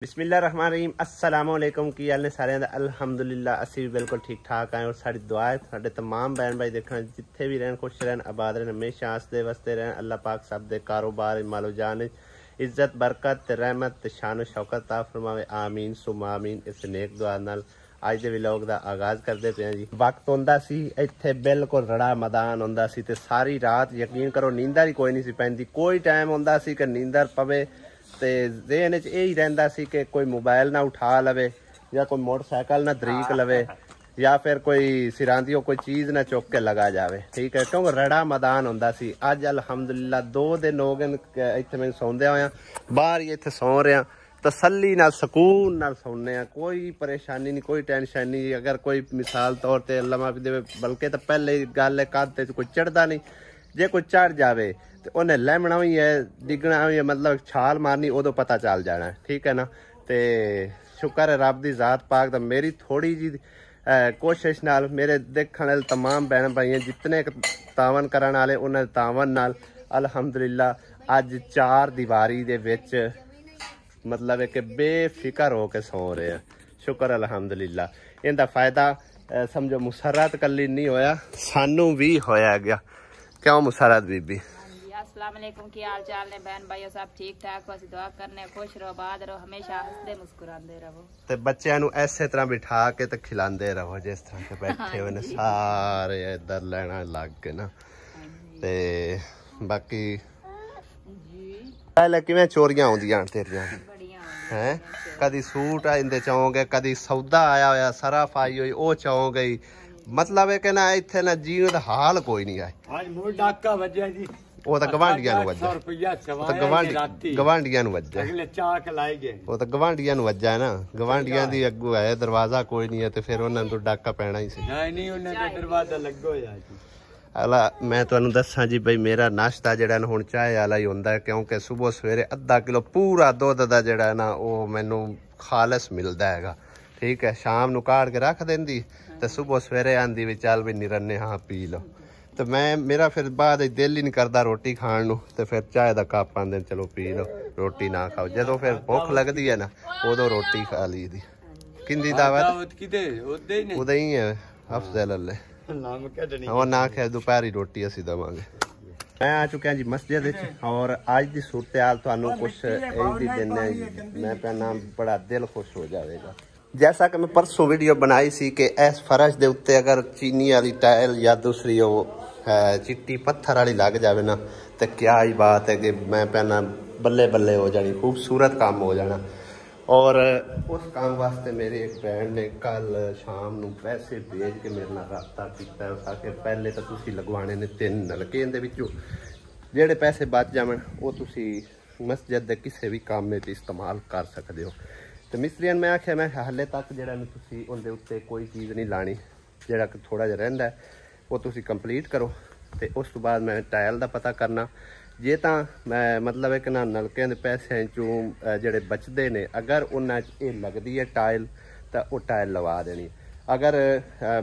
बिस्मिल्लाहिर्रहमानिर्रहीम अस्सलाम वालेकुम की हाल ने सारे अल्हम्दुलिल्लाह असी भी बिल्कुल ठीक ठाक आए और साड़ी दुआ है साडे तमाम बहन भाई देखना जिथे भी रहन खुश रहन आबाद रहन हमेशा हंसते वसते रहन अल्लाह पाक सब दे कारोबार मालो जान इज्जत बरकत रहमत शान शौकत ता फरमावे आमीन सुम आमीन। इस नेक दुआ नाल अज दे व्लॉग दा आगाज करते पे जी। वक्त होंदा सी इत्थे बिल्कुल रड़ा मैदान होंदा सी ते सारी रात यकीन करो नींदर ही कोई नहीं सी पैंदी। कोई टाइम होंदा सी कि नींदर पवे ते ज़हन च यही रहिंदा सी कि कोई मोबाइल ना उठा लवे या कोई मोटरसाइकिल ना दरीक लवे या फिर कोई सिरांदियों कोई चीज़ ना चुक के लगा जावे। ठीक है क्योंकि रड़ा मैदान होंदा सी। अज अल्हम्दुलिल्लाह 2 दिन हो गए इत्थे मैं सौंदे होया बाहर ही इत्थे सौ रहा तसल्ली नाल सकून नाल सौने आ। कोई परेशानी नहीं कोई टेंशन नहीं। अगर कोई मिसाल तौर पर अल्लाह माफ़ी देवे बल्कि तो पहले गल कद कोई चढ़ता नहीं जे कोई चढ़ जाए तो उन्हें लैमना भी है डिगना भी है मतलब छाल मारनी उदों पता चल जाना है। ठीक है ना। तो शुक्र है रब की ज़ात पाक दा मेरी थोड़ी जी कोशिश नाल मेरे देखने वाले तमाम बहन भाई जितने तावन करने वाले उन्हें तावन नाल अल्हम्दुलिल्लाह अज 4 दीवारी दे विच मतलब है कि बेफिक्र हो के सौ रहे हैं। शुक्र अल्हम्दुलिल्लाह। इनका फायदा समझो मुसरत कली नहीं होया सानू भी होया गया। क्यों मुसरत बीबी अस्सलाम वालेकुम की हाल चाल ने बहन भाइयों सब ठीक ठाक हो। दुआ करने खुश रहो आबाद रहो हमेशा हंसते मुस्कुराते रहो ते बच्चों नु ऐसे तरह बिठा के ते खिलाते रहो जिस तरह के बैठे हुए ने सारे इधर लेना लग के ना। ते बाकी पहले किवें चोरियां आउंदियां तेरियां हैं कदी सूट आंदे चौं गए कदी सौदा आया होया सरफ आई हुई ओ चौं गई मतलब है कि ना इत्थे ना जीने दा हाल कोई नहीं है। आज मोर डाका वजया जी वो तो गवांडियां नु वज्जा गवांडियां नु वज्जा अगले चाक लाई गए वो तो गवांडियां नु वज्जा है ना। गवांडियां दी अग्गू है दरवाजा कोई नहीं है तो फिर उन्हां नु डाका पैना ही सी। नहीं उन्हां दा दरवाजा लगो होया जी। अला मैं तुहानू दस्सां जी बई मेरा नाश्ता जिहड़ा ना हुण चाय वाला ही हुंदा है क्योंकि सुबह सवेरे आधा किलो पूरा दुध दा जिहड़ा ना वो मैनू खालस मिलदा हैगा। ठीक है शाम नू काढ़ के रख देंदी तो सुबह सवेरे आंदी भी चल भी निरन्ने हाँ पी लो। तो मैं मेरा फिर बाद दिल ही नहीं करता रोटी खाण नू तो फिर चाय का कप आंदे चलो पी लो रोटी ना खाओ जो फिर भुख लगती है ना उदों रोटी खा ली दी। किंदी दावत उदे ही है अफजल अल्ले और ना खे दोपहरी रोटी असी देवांगे। मैं आ चुका जी मस्जिद और अज की सूरत हाल तुहानू कुछ यही देना मैं कहना बड़ा दिल खुश हो जाएगा। जैसा कि मैं परसों वीडियो बनाई सी कि इस फर्श के उत्ते अगर चीनी वाली टाइल या दूसरी वो चिट्टी पत्थर वाली लग जाए ना तो क्या ही बात है कि मैं पहना बल्ले बल्ले हो जानी खूबसूरत काम हो जाना। और उस काम वास्ते मेरी एक बहन ने कल शाम नू पैसे भेज के मेरे नाल राबता किया। उस आके पहले तो तुसी लगवाने ने 3 नलके इहदे विचों जेहड़े पैसे बच जावन वो तुसी मस्जिद के किसी भी काम में इस्तेमाल कर सकते हो। तो मिस्त्रियन मैं आख्या मैं हाले तक जो तुसी उनके उत्ते कोई चीज़ नहीं लानी जोड़ा थोड़ा जहा रहिंदा है वो तुसी कंप्लीट करो। तो उस तो बाद मैं टाइल का पता करना जे तो मैं मतलब है कि ना नलकों के पैसों चों जोड़े बचते ने अगर उन्होंने ये लगती है टाइल तो वो टाइल लवा देनी। अगर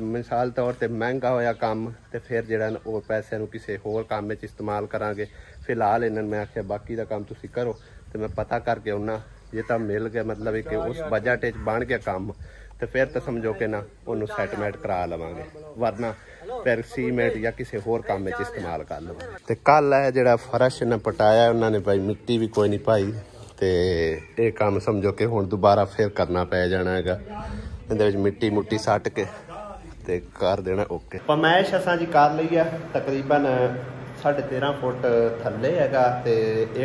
मिसाल तौर पर महंगा होया काम तो फिर जो वो पैसों को किसी होर काम में इस्तेमाल करांगे। फिलहाल इन्होंने मैं आख्या बाकी का काम तुसी करो तो मैं पता करके आना ये तो मिल गया मतलब है कि उस बजट बन गया काम तो फिर तो समझो कि ना उन्होंने सैटमेंट करा लवांगे वरना फिर सीमेंट या किसी होर काम में इस्तेमाल कर लवांगे। तो कल है जो फर्श ने पटाया उन्होंने भाई मिट्टी भी कोई नहीं पाई तो ये काम समझो कि हुण दोबारा फिर करना पै जाना है। इहदे मिट्टी मुट्टी सट के ते कर देना ओके। पमैश असां जी कर ली है तकरीबन 13.5 फुट थल्ले हैगा तो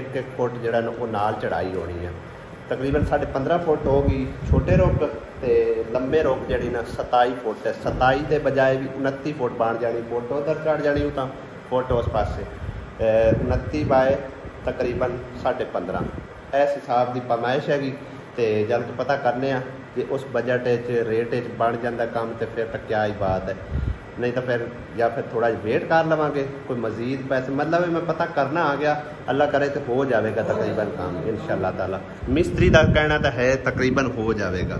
1 फुट जो वो नाल चढ़ाई होनी है तकरीबन 15.5 फुट होगी छोटे रुख तो लंबे रुख जी ना 27 फुट है। 27 के बजाय भी 29 फुट बन जानी फुट उधर चढ़ जानी तो फुट उस पासे 29 बाय तकरीबन 15.5 इस हिसाब की पमाइश हैगी। तो जल्द पता करने जे उस बजट रेट बन जाता काम तो फिर तो क्या ही बात है नहीं तो फिर या फिर थोड़ा वेट कर लवांगे कोई मजीद पैसे मतलब मैं पता करना आ गया अल्लाह करे तो हो जाएगा तकरीबन काम इंशाअल्लाह ताला। मिस्त्री का कहना तो है तकरीबन हो जाएगा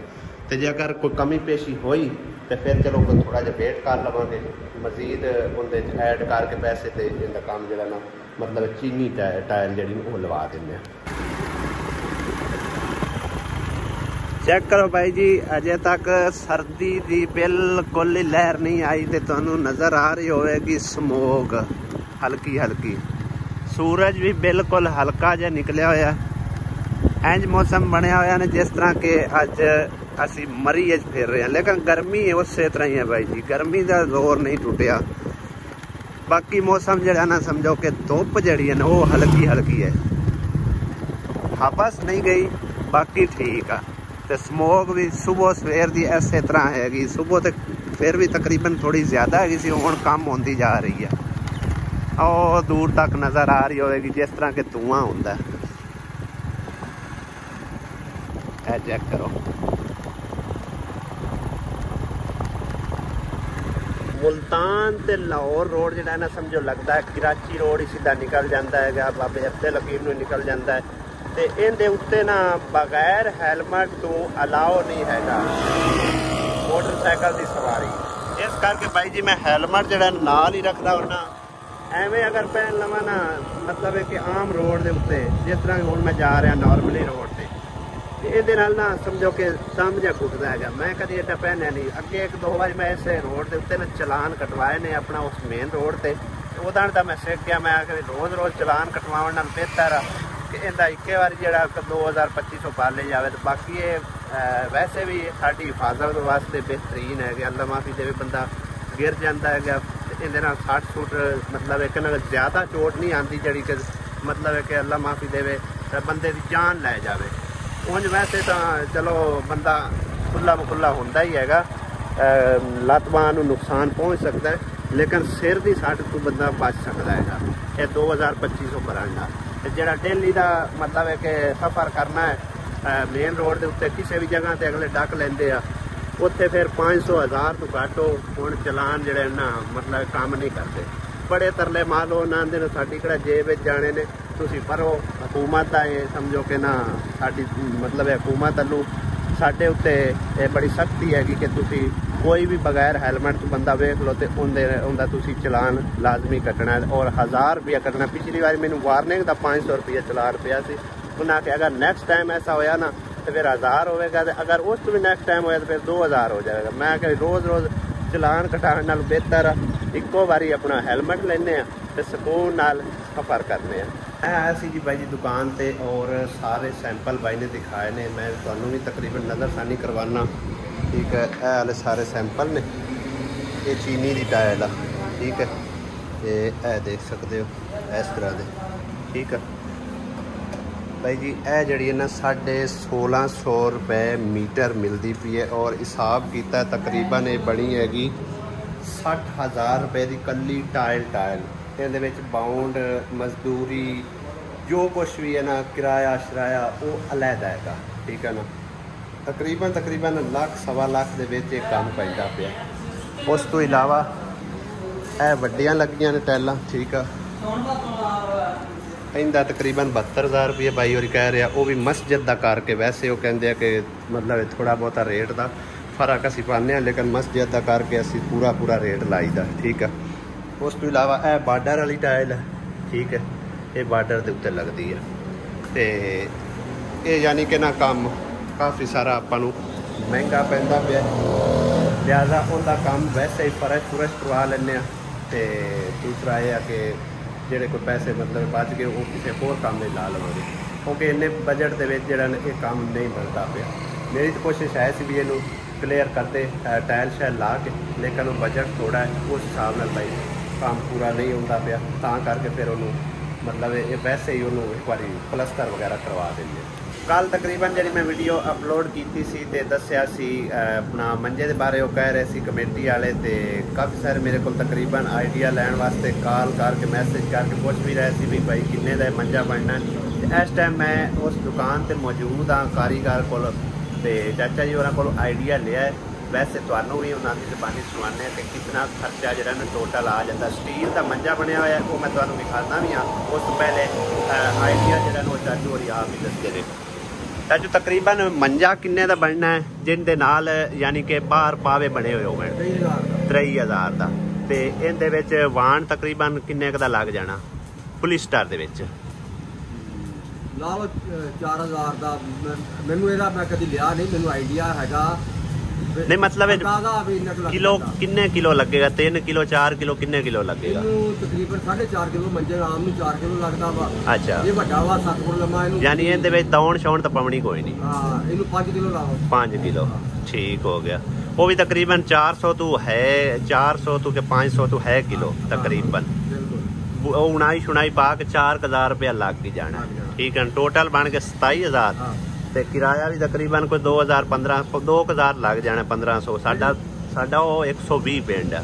तो जे अगर कोई कमी पेशी हुई तो फिर चलो थोड़ा जहा वेट कर लवांगे मजीद उन्हें ऐड करके पैसे तो इनका काम जो ना मतलब चीनी टाइल जी वो लवा दें। चेक करो भाई जी, अजे तक सर्दी दी बिल्कुल ही लहर नहीं आई ते तुहानू नज़र आ रही होगी स्मोक हल्की हल्की। सूरज भी बिल्कुल हल्का जिहा निकलिया होया। इंज मौसम बनया होया ने जिस तरह के अज असी मरी फिर रहे हैं, लेकिन गर्मी उस तरह ही है भाई जी, गर्मी का जोर नहीं टुटिया। बाकी मौसम जड़ा ना समझो कि धुप जड़ी है ना वो हल्की हल्की है, हबस नहीं गई, बाकी ठीक है। तो स्मोक भी सुबह सवेर की इस तरह हैगी, सुबह तो फिर भी तकरीबन थोड़ी ज़्यादा हैगी सी, हुण कम होती जा रही है और दूर तक नज़र आ रही होगी जिस तरह के धुआं होंदा है। चेक करो, मुल्तान ते लाहौर रोड जो ना समझो लगता है कराची रोड ही सीधा निकल जाता है, बाबे अब्दुल हकीम नूं निकल जाता है। तो इहदे उत्ते ना बगैर हैलमेट तो अलाओ नहीं हैगा मोटरसाइकिल की सवारी। इस करके भाई जी मैं हैलमेट जो नाल ही रखता हूँ ना, एवें अगर पहन लवा ना मतलब है कि आम रोड के उत्ते जिस तरह हुण मैं जा रहा नॉर्मली रोड से, ये ना समझो कि दम जहा घुटता है। मैं कभी एडा पहनया नहीं, अगे एक दो बार मैं इस रोड के उत्ते ना चलान कटवाए ने अपना उस मेन रोड से, उदा तो मैं सीख गया। मैं आखिर रोज़ रोज़ चलान कटवाने नाल बेहतर कि इहदा इक्के बार जो 2000-2500 पाले जाए। तो बाकी ये वैसे भी साड़ी हिफाजत वास्ते बेहतरीन है कि अल्लाह माफ़ी देवे बंदा गिर जाता है, इहदे नाल 60 मतलब एक ना ज़्यादा चोट नहीं आती जी कि मतलब है कि अल्लाह माफ़ी देवे बंदे की जान लै जाए। उंज वैसे तो चलो बंदा खुला मखुला होंदा ही हैगा, लत्त बांह नूं नुकसान पहुँच सकता है, लेकिन सिर की सट तो बंदा बच सकता है। ये 2000-2500 भरना जोड़ा डेली का मतलब है कि सफ़र करना है मेन रोड के उत्ते किसी भी जगह से अगले डक लेंदे आ, उत्थे फिर 500-1000 तो घट हुण चलान जड़े ना मतलब काम नहीं करते। बड़े तरले मालो ना आंदे ने साडी किहड़ा जेब विच जाने ने, तुसीं भरो। हुकूमत का ये समझो कि ना साडी मतलब है हुकूमत वालों साडे उत्ते बड़ी सख्ती हैगी कि तुसीं कोई भी बगैर हैलमेट तो बंदा वेख लो तो उनका तुसीं चलान लाजमी कटना है और 1000 रुपया कटना। पिछली बार मैंने वार्निंग का 500 रुपया चलान पिया सी, उन्हें आखे अगर नेक्स्ट टाइम ऐसा होया ना तो फिर 1000 होगा, तो अगर उस तो भी नेक्स्ट टाइम होया तो फिर 2000 हो जाएगा। मैं आखे रोज़ रोज़ चलान कटाने नाल बेहतर इक्को बारी अपना हैलमेट लेने तो सुकून नाल सफ़र करने। आया सी जी भाई जी दुकान पे और सारे सैंपल भाई ने दिखाए ने, मैं तुहानू भी तकरीबन नज़रसानी करवाना। ठीक है, ये वाले सारे सैंपल ने, ये चीनी की टाइल आ, ठीक है, ये देख सकते हो इस तरह दे। ठीक है भाई जी, यह जी है ना 1650 रुपए मीटर मिलती पई है और हिसाब किया तकरीबन ये बनी हैगी 60,000 रुपए की कली टाइल। ये बाउंड मजदूरी जो कुछ भी है ना किराया शराया वो अलहदा है। ठीक है ना, तकरीबन लाख सवा लाख के काम पैंदा पिया। उस तो इलावा यह वड्डियां लगियां ने टाइलां। ठीक है, इनका तकरीबन 72,000 रुपये भाई और कह रहा, वो भी मस्जिद का करके। वैसे वो कहते कि मतलब थोड़ा बहुता रेट का फर्क असी पाने, लेकिन मस्जिद का करके असी पूरा रेट लाईदा। ठीक है, उस तो इलावा यह बार्डर वाली टाइल है। ठीक है, ये बार्डर के उत्ते लगती है, तो ये यानी कि ना काम काफ़ी सारा आपां महंगा पैंदा पिया, लिहाजा उनका काम वैसे ही फर्श करवा लें। तो दूसरा यह है कि जोड़े कोई पैसे मतलब बच गए वो किसी होर काम नहीं ला लवेंगे, क्योंकि इन्ने बजट के ये काम नहीं बनता पिया। मेरी तो कोशिश है सी भी इनू क्लीयर करते टाइल शैल ला के, लेकिन वो बजट थोड़ा है, उस हिसाब नाल भाई काम पूरा नहीं होता पिया, तां करके फिर उन्होंने मतलब ये वैसे ही उन्होंने एक बार प्लस्तर वगैरह करवा देंगे। कल तकरीबन जी मैं वीडियो अपलोड की सी ते दस्या सी अपना मंजे के बारे वो कह रहे सी कमेटी वाले, तो काफ़ी सारे मेरे को तकरीबन आइडिया लैन वास्ते कॉल करके मैसेज करके पूछ भी रहे सी भी भाई किन्ने दा मंजा बनना। इस टाइम मैं उस दुकान पर मौजूद हाँ कारीगर को, चाचा जी उन्होंने को आइडिया लिया है। वैसे तुहानू भी उन्होंने जबानी सुनाने कि कितना खर्चा जो टोटल आ जाता। स्टील का मंजा बनया हुआ है वो मैं तुहानू दिखाना भी हाँ, उस तो पहले आइडिया जो चाचू और आप ही दसते रहे। चाचू तकरीबन मंजा किन्ने का बनना है जिनके नाल यानी कि बाहर पावे बने हुए हो 23,000 का, तो इहदे वाण तकरीबन किन्ने का लग जाना पुलिस्टर दे विच? ਲਾ ਲਓ 4000 ਦਾ। ਮੈਨੂੰ ਇਹਦਾ ਮੈਂ ਕਦੀ ਲਿਆ ਨਹੀਂ, ਮੈਨੂੰ ਆਈਡੀਆ ਹੈਗਾ ਨਹੀਂ ਮਤਲਬ ਇਹ ਅੰਦਾਜ਼ਾ ਵੀ ਇੰਨਾ ਕੁ ਲੱਗ ਕਿਲੋ ਜਾਂਦਾ। ਕਿੰਨੇ ਕਿਲੋ ਲੱਗੇਗਾ? 3 ਕਿਲੋ 4 ਕਿਲੋ ਕਿੰਨੇ ਕਿਲੋ ਲੱਗੇਗਾ? ਇਹਨੂੰ ਤਕਰੀਬਨ 4.5 ਕਿਲੋ ਮੰਜੇ ਆਮ ਨੂੰ 4 ਕਿਲੋ ਲੱਗਦਾ ਵਾ। ਅੱਛਾ, ਇਹ ਵੱਡਾ ਵਾ 7 ਫੁੱਟ ਲੰਮਾ, ਇਹਨੂੰ ਯਾਨੀ ਇਹਦੇ ਵਿੱਚ ਦੌਣ ਸ਼ੌਣ ਤਾਂ ਪਾਉਣੀ ਕੋਈ ਨਹੀਂ। ਹਾਂ, ਇਹਨੂੰ 5 ਕਿਲੋ ਲਾਓ। 5 ਕਿਲੋ ਠੀਕ ਹੋ ਗਿਆ। ਉਹ ਵੀ ਤਕਰੀਬਨ 400 ਤੋਂ ਹੈ, 400 ਤੋਂ ਕਿ 500 ਤੋਂ ਹੈ ਕਿਲੋ ਤਕਰੀਬਨ। ਬਿਲकुल ਉਹ ਉਣਾਈ ਸ਼ੁਣਾਈ ਪਾ ਕੇ 4000 ਰੁਪਇਆ ਲੱਗ ਹੀ ਜਾਣਾ। ਠੀਕ ਹੈ, ਟੋਟਲ ਬਣ ਕੇ 27000 ਹਾਂ। ਤੇ ਕਿਰਾਇਆ ਵੀ ਤਕਰੀਬਨ ਕੋਈ 2000 1500 2000 ਲੱਗ ਜਾਣਾ। 1500 ਸਾਡਾ ਉਹ 120 ਪਿੰਡ ਆ।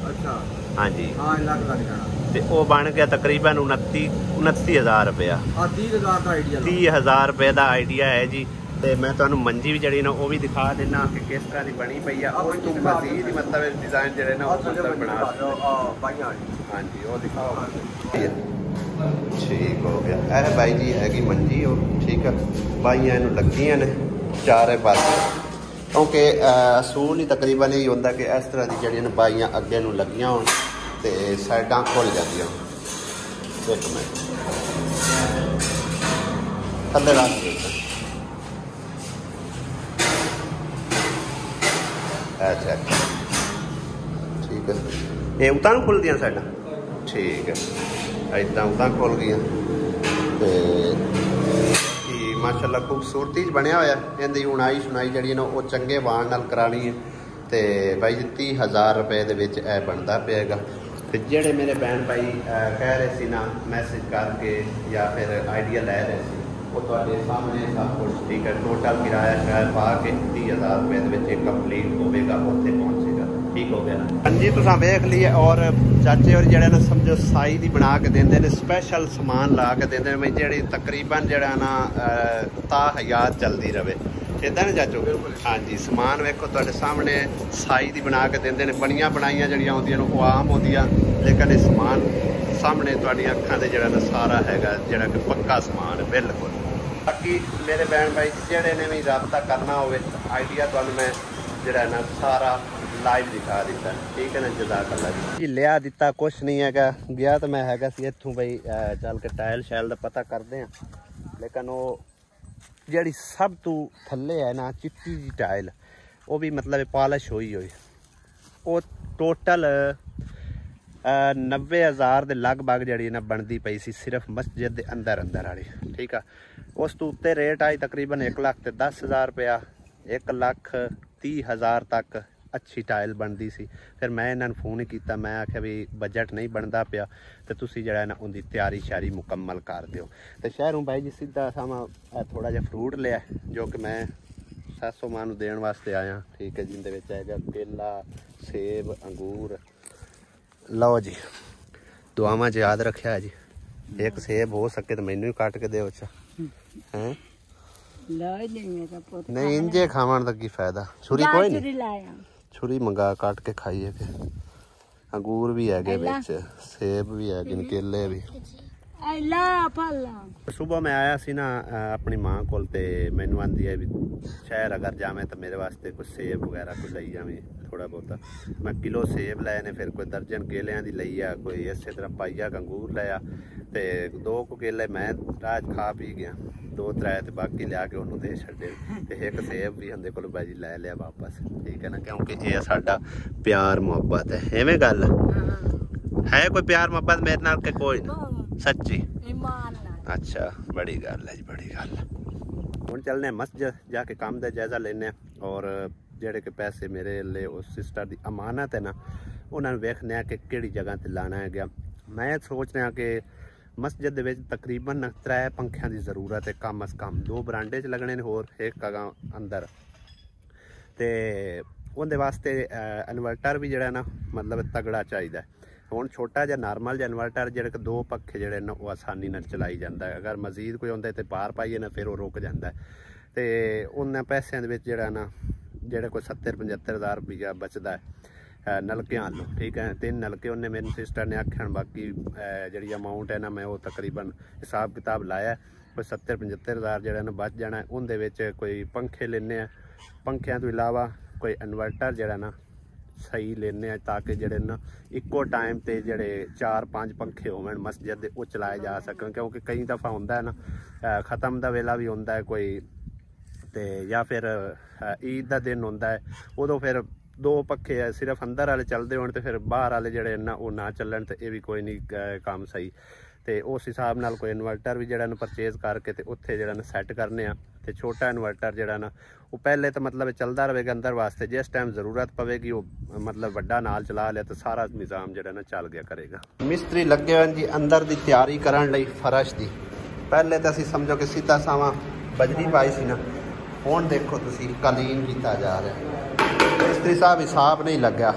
ਅੱਛਾ, ਹਾਂਜੀ, ਹਾਂ ਇੰਨਾ ਕੁ ਲੱਗ ਜਾਣਾ। ਤੇ ਉਹ ਬਣ ਗਿਆ ਤਕਰੀਬਨ 29000 ਰੁਪਇਆ। ਆ 30000 ਦਾ ਆਈਡੀਆ ਲਾ। 30000 ਰੁਪਏ ਦਾ ਆਈਡੀਆ ਹੈ ਜੀ। ਤੇ ਮੈਂ ਤੁਹਾਨੂੰ ਮੰਜੀ ਵੀ ਜਿਹੜੀ ਨਾ ਉਹ ਵੀ ਦਿਖਾ ਦਿੰਨਾ ਕਿ ਕਿਸ ਤਰ੍ਹਾਂ ਦੀ ਬਣੀ ਪਈ ਆ। ਉਸ ਤੋਂ ਮਜ਼ੀਦ ਹੀ ਮਤਲਬ ਡਿਜ਼ਾਈਨ ਜਿਹੜੇ ਨਾ ਉਹ ਮਤਲਬ ਬਣਾ ਬਾਈਆਂ ਹਾਂਜੀ, ਉਹ ਦਿਖਾਓ। ਠੀਕ ਹੋ ਗਿਆ। ਇਹ ਬਾਈ ਜੀ ਹੈਗੀ ਮੰਜੀ ਉਹ। ਠੀਕ ਆ, ਬਾਈਆਂ ਇਹਨੂੰ ਲੱਗੀਆਂ ਨੇ ਚਾਰੇ ਪਾਸੇ, ਕਿਉਂਕਿ ਅਸੂਲ ਹੀ ਤਕਰੀਬਨ ਇਹ ਹੁੰਦਾ ਕਿ ਇਸ ਤਰ੍ਹਾਂ ਦੀ ਜਿਹੜੀਆਂ ਨੇ ਬਾਈਆਂ ਅੱਗੇ ਨੂੰ ਲੱਗੀਆਂ ਹੋਣ ਤੇ ਸਾਈਡਾਂ ਖੁੱਲ ਜਾਂਦੀਆਂ ਹੋਣ। ਇੱਕ ਮਿੰਟ ਥੱਲੇ ਰੱਖ ਦੇ। ਅੱਛਾ ਠੀਕ ਹੈ, ਇਹ ਉਤਾਂ ਨੂੰ ਖੁੱਲਦੀਆਂ ਸਾਈਡਾਂ। ਠੀਕ ਹੈ, ਇਦਾਂ ਉਦਾਂ ਖੁੱਲ ਗਈਆਂ ਤੇ ਕੀ ਮਾਸ਼ਾਅੱਲਾ ਖੂਬਸੂਰਤੀ 'ਚ ਬਣਿਆ ਹੋਇਆ। ਇਹਦੀ ਉਣਾਈ ਸੁਣਾਈ ਜਿਹੜੀ ਨਾ ਉਹ ਚੰਗੇ ਵਾਣ ਨਾਲ ਕਰਾਣੀ ਹੈ। ਤੇ ਬਾਈ ਜੀ 30000 ਰੁਪਏ ਦੇ ਵਿੱਚ ਇਹ ਬਣਦਾ ਪਿਆਗਾ। ਤੇ ਜਿਹੜੇ ਮੇਰੇ ਭੈਣ ਭਾਈ ਕਹਿ ਰਹੇ ਸੀ ਨਾ ਮੈਸੇਜ ਕਰਕੇ ਜਾਂ ਫਿਰ ਆਈਡੀਆ ਲੈ ਰਹੇ ਸੀ, ਉਹ ਤੁਹਾਡੇ ਸਾਹਮਣੇ ਸਭ ਕੁਝ ਠੀਕ ਹੈ। ਟੋਟਲ ਕਿਰਾਇਆ ਸ਼ਾਇਦ ਪਾ ਕੇ 30000 ਰੁਪਏ ਦੇ ਵਿੱਚ ਇਹ ਕੰਪਲੀਟ ਹੋਵੇਗਾ, ਉੱਥੇ ਪਹੁੰਚੇਗਾ। ਠੀਕ ਹੋ ਗਿਆ ਨਾ? ਹਾਂਜੀ, ਤੁਸੀਂ ਵੇਖ ਲਈਏ। ਔਰ ਚਾਚੇ ਔਰ ਜਿਹੜੇ ਨਾ ਸਮਝੋ ਸਾਈ ਦੀ ਬਣਾ ਕੇ ਦਿੰਦੇ ਨੇ, ਸਪੈਸ਼ਲ ਸਮਾਨ ਲਾ ਕੇ ਦਿੰਦੇ ਨੇ ਜਿਹੜੀ ਤਕਰੀਬਨ ਜਿਹੜਾ ਨਾ ਤਾਂ ਹਯਾਤ ਚੱਲਦੀ ਰਵੇ। ਇਦਾਂ ਨਾ ਚਾਚੋ? ਹਾਂਜੀ, ਸਮਾਨ ਵੇਖੋ ਤੁਹਾਡੇ ਸਾਹਮਣੇ ਸਾਈ ਦੀ ਬਣਾ ਕੇ ਦਿੰਦੇ ਨੇ। ਬਣੀਆਂ ਬਣਾਈਆਂ ਜਿਹੜੀਆਂ ਹੁੰਦੀਆਂ ਨੇ ਉਹ ਆਮ ਹੁੰਦੀਆਂ, ਲੇਕਿਨ ਇਹ ਸਮਾਨ ਸਾਹਮਣੇ ਤੁਹਾਡੀਆਂ ਅੱਖਾਂ ਦੇ ਜਿਹੜਾ ਨਾ ਸਾਰਾ ਹੈਗਾ ਜਿਹੜਾ ਕਿ ਪੱਕਾ ਸਮਾਨ ਹੈ ਬਿਲਕੁਲ। ਬਾਕੀ ਮੇਰੇ ਭੈਣ ਭਾਈ ਜਿਹੜੇ ਨੇ ਵੀ ਰਾਬਤਾ ਕਰਨਾ ਹੋਵੇ, ਆਈਡੀਆ ਤੁਹਾਨੂੰ ਮੈਂ ਜਿਹੜਾ ਨਾ ਸਾਰਾ ਲਾਈਵ ਦਿਖਾ ਦਿੱਤਾ। ਠੀਕ ਹੈ ਨਾ? ਜਜ਼ਾਕ ਅੱਲਾ ਜੀ। ਲਿਆ ਦਿੱਤਾ ਕੁਛ ਨਹੀਂ ਹੈਗਾ, ਗਿਆ ਤਾਂ ਮੈਂ ਹੈਗਾ ਸੀ ਇੱਥੋਂ ਬਈ ਚੱਲ ਕੇ ਟਾਇਲ ਸ਼ੈਲ ਦਾ ਪਤਾ ਕਰਦੇ ਹਾਂ, ਲੇਕਿਨ ਉਹ ਜਿਹੜੀ ਸਭ ਤੋਂ ਥੱਲੇ ਹੈ ਨਾ ਚਿੱਟੀ ਜੀ ਟਾਇਲ, ਉਹ ਵੀ ਮਤਲਬ ਪਾਲਿਸ਼ ਹੋਈ ਉਹ ਟੋਟਲ 90000 ਦੇ ਲਗਭਗ ਜਿਹੜੀ ਨਾ ਬਣਦੀ ਪਈ ਸੀ ਸਿਰਫ ਮਸਜਿਦ ਦੇ ਅੰਦਰ ਵਾਲੀ। ਠੀਕ ਆ, ਉਸ ਤੋਂ ਉੱਤੇ ਰੇਟ ਆਈ ਤਕਰੀਬਨ 1,10,000 ਰੁਪਇਆ, 1,30,000 ਤੱਕ ਅੱਛੀ ਟਾਇਲ ਬਣਦੀ ਸੀ। ਫਿਰ ਮੈਂ ਇਹਨਾਂ ਨੂੰ ਫੋਨ ਕੀਤਾ, ਮੈਂ ਆਖਿਆ ਵੀ ਬਜਟ ਨਹੀਂ ਬਣਦਾ ਪਿਆ ਤੇ ਤੁਸੀਂ ਜਿਹੜਾ ਨਾ ਉਹਦੀ ਤਿਆਰੀ ਸ਼ਿਆਰੀ ਮੁਕੰਮਲ ਕਰ ਦਿਓ। ਤੇ ਸ਼ਹਿਰੋਂ ਬਾਈ ਜੀ ਸਿੱਧਾ ਸਾਮਾ ਥੋੜਾ ਜਿਹਾ ਫਰੂਟ ਲਿਆ ਜੋ ਕਿ ਮੈਂ ਸਾਸੋ ਮਾਂ ਨੂੰ ਦੇਣ ਵਾਸਤੇ ਆਇਆ। ਠੀਕ ਹੈ, ਜਿੰਦੇ ਵਿੱਚ ਹੈਗਾ ਕੇਲਾ, ਸੇਬ, ਅੰਗੂਰ। ਲਓ ਜੀ, ਦੁਆਵਾਂ 'ਚ ਯਾਦ ਰੱਖਿਆ ਜੀ। ਇੱਕ ਸੇਬ ਹੋ ਸਕੇ ਤਾਂ ਮੈਨੂੰ ਹੀ ਕੱਟ ਕੇ ਦਿਓ। ਅੱਛਾ ਹੈ ਨਹੀਂ, ਇੰਜੇ ਖਾਵਣ ਦਾ ਕੀ ਫਾਇਦਾ? ਛੁਰੀ ਕੋਈ ਨਹੀਂ, ਛੁਰੀ ਮੰਗਾ ਕੱਟ ਕੇ ਖਾਈਏ। ਫਿਰ ਅੰਗੂਰ ਵੀ ਹੈਗੇ ਵਿੱਚ, ਸੇਬ ਵੀ ਹੈਗੇ ਨੇ, ਕੇਲੇ ਵੀ। ਸੁਬਹ ਮੈਂ ਆਇਆ ਸੀ ਨਾ ਆਪਣੀ ਮਾਂ ਕੋਲ ਤੇ ਮੈਨੂੰ ਆਂਦੀ ਹੈ ਵੀ ਸ਼ਹਿਰ ਅਗਰ ਜਾਵੇਂ ਤਾਂ ਮੇਰੇ ਵਾਸਤੇ ਕੁਝ ਸੇਬ ਵਗੈਰਾ ਕੋਈ ਲਈ ਜਾਵੇਂ ਥੋੜਾ ਬਹੁਤਾ। ਮੈਂ ਕਿਲੋ ਸੇਬ ਲਏ ਨੇ, ਫਿਰ ਕੋਈ ਦਰਜਨ ਕੇਲਿਆਂ ਦੀ ਲਈ ਆ, ਕੋਈ ਇਸੇ ਤਰ੍ਹਾਂ ਪਾਈਆ ਅੰਗੂਰ ਲਿਆ ਤੇ 2 ਕੁ ਕੇਲੇ ਮੈਂ ਰਾਜ ਖਾ ਪੀ ਗਿਆ, 2-3 ਤੇ ਬਾਕੀ ਲਿਆ ਕੇ ਉਹਨੂੰ ਦੇ ਛੱਡੇ। ਤੇ ਇੱਕ ਸੇਬ ਵੀ ਹੁੰਦੇ ਕੋਲ ਬਾਜੀ ਲੈ ਲਿਆ ਵਾਪਸ। ਠੀਕ ਹੈ ਨਾ? ਕਿਉਂਕਿ ਇਹ ਸਾਡਾ ਪਿਆਰ ਮੁਹੱਬਤ ਹੈ। ਐਵੇਂ ਗੱਲ ਹੈ? ਕੋਈ ਪਿਆਰ ਮੁਹੱਬਤ ਮੇਰੇ ਨਾਲ ਕਿ ਕੋਈ ਸੱਚੀ? ਅੱਛਾ, ਬੜੀ ਗੱਲ ਹੈ ਜੀ, ਬੜੀ ਗੱਲ। ਹੁਣ ਚੱਲਦੇ ਹਾਂ ਮਸਜਿਦ, ਜਾ ਕੇ ਕੰਮ ਦਾ ਜਾਇਜ਼ਾ ਲੈਂਦੇ ਹਾਂ ਔਰ ਜਿਹੜੇ ਕਿ ਪੈਸੇ ਮੇਰੇ ਲਈ ਉਸ ਸਿਸਟਰ ਦੀ ਅਮਾਨਤ ਹੈ ਨਾ, ਉਹਨਾਂ ਨੂੰ ਵੇਖਦੇ ਹਾਂ ਕਿ ਕਿਹੜੀ ਜਗ੍ਹਾ ਤੇ ਲਾਣਾ ਹੈਗਾ। ਮੈਂ ਸੋਚ ਰਿਹਾ ਕਿ ਮਸਜਿਦ ਦੇ ਵਿੱਚ ਤਕਰੀਬਨ 3 ਪੰਖਿਆਂ ਦੀ ਜ਼ਰੂਰਤ ਹੈ, ਕਮ ਅਜ਼ ਕਮ 2 ਬਰਾਂਡੇ 'ਚ ਲੱਗਣੇ ਨੇ, ਹੋਰ ਇੱਕ ਹੈਗਾ ਅੰਦਰ। ਤੇ ਉਹਦੇ ਵਾਸਤੇ ਇਨਵਰਟਰ ਵੀ ਜਿਹੜਾ ਨਾ ਮਤਲਬ ਤਗੜਾ ਚਾਹੀਦਾ। ਹੁਣ ਛੋਟਾ ਜਿਹਾ ਨਾਰਮਲ ਜਿਹਾ ਇਨਵਰਟਰ ਜਿਹੜੇ ਕਿ 2 ਪੱਖੇ ਜਿਹੜੇ ਨੇ ਉਹ ਆਸਾਨੀ ਨਾਲ ਚਲਾਈ ਜਾਂਦਾ ਹੈ। ਅਗਰ ਮਜ਼ੀਦ ਕੋਈ ਹੁੰਦਾ ਤੇ ਪਾਰ ਪਾਈਏ ਨਾ ਫਿਰ ਉਹ ਰੁਕ ਜਾਂਦਾ। ਤੇ ਉਹਨਾਂ ਪੈਸਿਆਂ ਦੇ ਵਿੱਚ ਜਿਹੜਾ ਨਾ ਜਿਹੜਾ ਕੋਈ 70-75 ਰੁਪਈਆ ਬਚਦਾ ਹੈ ਨਲਕਿਆਂ ਵੱਲੋਂ। ਠੀਕ ਹੈ, 3 ਨਲਕੇ ਉਹਨੇ ਮੇਰੀ ਸਿਸਟਰ ਨੇ ਆਖਣ, ਬਾਕੀ ਜਿਹੜੀ ਅਮਾਊਂਟ ਹੈ ਨਾ ਮੈਂ ਉਹ ਤਕਰੀਬਨ ਹਿਸਾਬ ਕਿਤਾਬ ਲਾਇਆ, ਕੋਈ 70-75 ਜਿਹੜਾ ਨਾ ਬਚ ਜਾਣਾ। ਉਹਦੇ ਵਿੱਚ ਕੋਈ ਪੰਖੇ ਲੈਂਦੇ ਆ, ਪੰਖਿਆਂ ਤੋਂ ਇਲਾਵਾ ਕੋਈ ਇਨਵਰਟਰ ਜਿਹੜਾ ਨਾ ਸਹੀ ਲੈਂਦੇ ਆ ਤਾਂ ਕਿ ਜਿਹੜੇ ਨਾ ਇੱਕੋ ਟਾਈਮ ਤੇ ਜਿਹੜੇ 4-5 ਪੰਖੇ ਹੋਣ ਮਸਜਿਦ ਦੇ ਉਹ ਚਲਾਏ ਜਾ ਸਕਣ, ਕਿਉਂਕਿ ਕਈ ਦਫਾ ਹੁੰਦਾ ਹੈ ਨਾ ਖਤਮ ਦਾ ਵੇਲਾ ਵੀ ਹੁੰਦਾ ਹੈ ਕੋਈ, ਤੇ ਜਾਂ ਫਿਰ ਈਦ ਦਾ ਦਿਨ ਹੁੰਦਾ ਹੈ, ਉਦੋਂ ਫਿਰ 2 ਪੱਖੇ ਸਿਰਫ ਅੰਦਰ ਵਾਲੇ ਚੱਲਦੇ ਹੋਣ ਤੇ ਫਿਰ ਬਾਹਰ ਵਾਲੇ ਜਿਹੜੇ ਨਾ ਉਹ ਨਾ ਚੱਲਣ, ਤੇ ਇਹ ਵੀ ਕੋਈ ਨਹੀਂ ਕੰਮ ਸਹੀ। ਤੇ ਉਸ ਹਿਸਾਬ ਨਾਲ ਕੋਈ ਇਨਵਰਟਰ ਵੀ ਜਿਹੜਾ ਨੂੰ ਪਰਚੇਜ਼ ਕਰਕੇ ਤੇ ਉੱਥੇ ਜਿਹੜਾ ਨਾ ਸੈੱਟ ਕਰਨੇ ਆ, ਤੇ ਛੋਟਾ ਇਨਵਰਟਰ ਜਿਹੜਾ ਨਾ ਉਹ ਪਹਿਲੇ ਤਾਂ ਮਤਲਬ ਚੱਲਦਾ ਰਹੇਗਾ ਅੰਦਰ ਵਾਸਤੇ, ਜਿਸ ਟਾਈਮ ਜ਼ਰੂਰਤ ਪਵੇਗੀ ਉਹ ਮਤਲਬ ਵੱਡਾ ਨਾਲ ਚਲਾ ਲਿਆ ਤਾਂ ਸਾਰਾ ਨਿਜ਼ਾਮ ਜਿਹੜਾ ਨਾ ਚੱਲ ਗਿਆ ਕਰੇਗਾ। ਮਿਸਤਰੀ ਲੱਗੇ ਹੋਏ ਜੀ ਅੰਦਰ ਦੀ ਤਿਆਰੀ ਕਰਨ ਲਈ ਫਰਸ਼ ਦੀ। ਪਹਿਲੇ ਤਾਂ ਅਸੀਂ ਸਮਝੋ ਕਿ ਸਿੱਧਾ ਸਾਵਾਂ ਬਜਰੀ ਪਾਈ ਸੀ ਨਾ, ਹੁਣ ਦੇਖੋ ਤੁਸੀਂ ਕਾਲੀਨ ਕੀਤਾ ਜਾ ਰਿਹਾ। ਮਿਸਤਰੀ ਸਾਹਿਬ ਹਿਸਾਬ ਨਹੀਂ ਲੱਗਿਆ,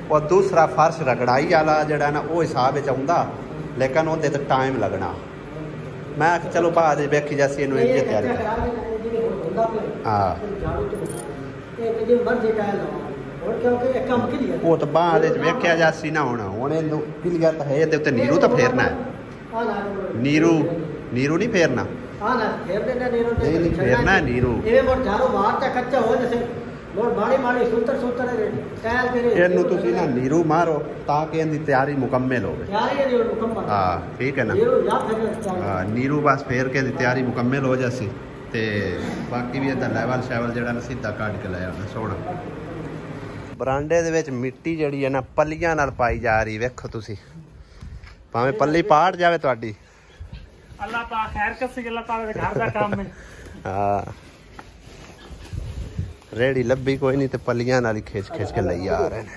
ਉਹ ਦੂਸਰਾ ਫਰਸ਼ ਰਗੜਾਈ ਵਾਲਾ ਜਿਹੜਾ ਨਾ ਉਹ ਹਿਸਾਬ ਵਿੱਚ ਆਉਂਦਾ, ਲੇਕਿਨ ਉਹਦੇ ਤੇ ਟਾਈਮ ਲੱਗਣਾ। ਮੈਂ ਚਲੋ ਬਾਅਦ ਵੇਖੀ ਜਾਸੀ ਇਹਨੂੰ ਇੰਜ ਤਿਆਰੀ ਹਾਂ ਉਹ ਤਾਂ ਬਾਅਦ ਵਿੱਚ ਵੇਖਿਆ ਜਾਸੀ ਨਾ। ਹੁਣ ਇਹਨੂੰ ਕਲੀਅਰ ਤਾਂ ਹੈ, ਇਹਦੇ ਉੱਤੇ ਨੀਰੂ ਤਾਂ ਫੇਰਨਾ ਹੈ। ਨੀਰੂ ਨਹੀਂ ਫੇਰਨਾ, ਨਹੀਂ ਫੇਰਨਾ ਨੀਰੂ। ਇਹਨੂੰ ਤੁਸੀਂ ਨਾ ਨੀਰੂ ਮਾਰੋ ਤਾਂ ਕਿ ਇਹਦੀ ਤਿਆਰੀ ਮੁਕੰਮਲ ਹੋਵੇ। ਹਾਂ ਠੀਕ ਹੈ ਨਾ, ਹਾਂ ਨੀਰੂ ਬਸ ਫੇਰ ਕੇ ਇਹਦੀ ਤਿਆਰੀ ਮੁਕੰਮਲ ਹੋ ਜਾਸੀ, ਤੇ ਬਾਕੀ ਵੀ ਇਹਦਾ ਲੈਵਲ ਸ਼ੈਵਲ ਜਿਹੜਾ ਨਾ ਸਿੱਧਾ ਕੱਢ ਕੇ ਲੈ ਆਉਣਾ ਸੋਹਣਾ। ਬਰਾਂਡੇ ਦੇ ਵਿੱਚ ਮਿੱਟੀ ਜਿਹੜੀ ਹੈ ਨਾ ਪੱਲੀਆਂ ਨਾਲ ਪਾਈ ਜਾ ਰਹੀ, ਵੇਖੋ ਤੁਸੀਂ, ਭਾਵੇਂ ਪੱਲੀ ਪਾੜ ਜਾਵੇ ਤੁਹਾਡੀ। ਅੱਲਾਹ ਪਾਕ ਖੈਰ ਕਸੇ, ਅੱਲਾਹ ਪਾਕ ਦੇ ਘਰ ਦਾ ਕੰਮ ਹੈ। ਹਾਂ ਰੇੜੀ ਲੱਭੀ ਕੋਈ ਨਹੀਂ ਤੇ ਪੱਲੀਆਂ ਨਾਲ ਹੀ ਖਿੱਚ ਕੇ ਲਈ ਆ ਰਹੇ ਨੇ।